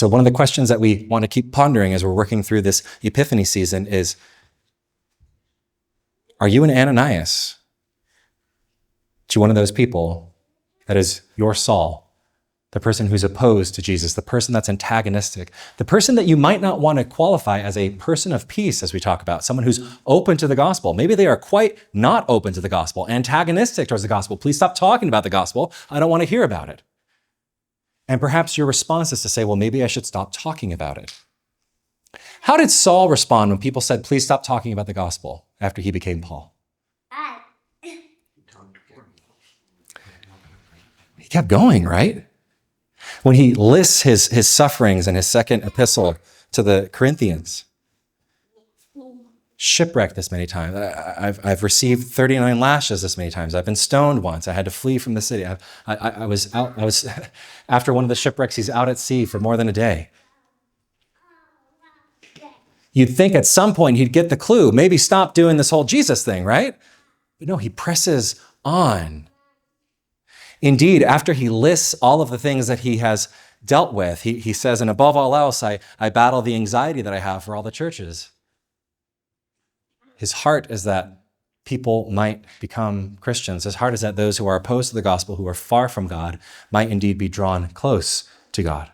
So one of the questions that we want to keep pondering as we're working through this Epiphany season is, are you an Ananias to one of those people that is your Saul, the person who's opposed to Jesus, the person that's antagonistic, the person that you might not want to qualify as a person of peace, as we talk about, someone who's open to the gospel. Maybe they are quite not open to the gospel, antagonistic towards the gospel. Please stop talking about the gospel. I don't want to hear about it. And perhaps your response is to say, well, maybe I should stop talking about it. How did Saul respond when people said, please stop talking about the gospel after he became Paul? He kept going, right? When he lists his sufferings in his second epistle to the Corinthians, shipwrecked this many times. I've received 39 lashes this many times. I've been stoned once. I had to flee from the city. I was after one of the shipwrecks, he's out at sea for more than a day. You'd think at some point he'd get the clue, maybe stop doing this whole Jesus thing, right? But no, he presses on. Indeed, after he lists all of the things that he has dealt with, he says, and above all else, I battle the anxiety that I have for all the churches. His heart is that people might become Christians. His heart is that those who are opposed to the gospel, who are far from God, might indeed be drawn close to God.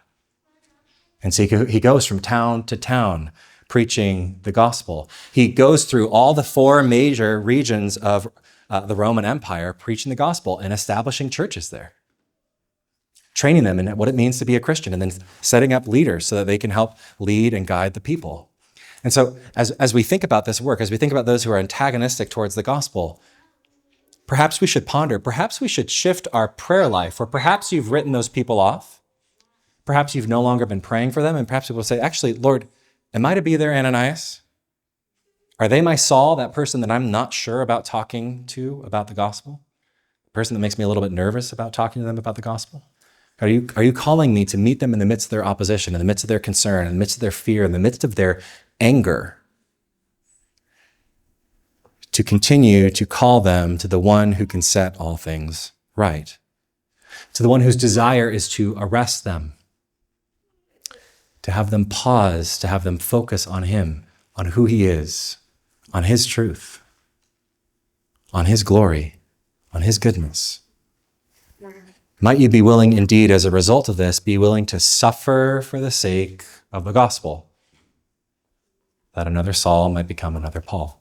And so he goes from town to town preaching the gospel. He goes through all the 4 major regions of the Roman Empire, preaching the gospel and establishing churches there, training them in what it means to be a Christian, and then setting up leaders so that they can help lead and guide the people. And so as we think about this work, as we think about those who are antagonistic towards the gospel, perhaps we should ponder, perhaps we should shift our prayer life, or perhaps you've written those people off. Perhaps you've no longer been praying for them, and perhaps people say, actually, Lord, am I to be their Ananias? Are they my Saul, that person that I'm not sure about talking to about the gospel? The person that makes me a little bit nervous about talking to them about the gospel? Are you calling me to meet them in the midst of their opposition, in the midst of their concern, in the midst of their fear, in the midst of their anger, to continue to call them to the one who can set all things right, to the one whose desire is to arrest them, to have them pause, to have them focus on him, on who he is, on his truth, on his glory, on his goodness. Might you be willing indeed, as a result of this, be willing to suffer for the sake of the gospel, that another Saul might become another Paul?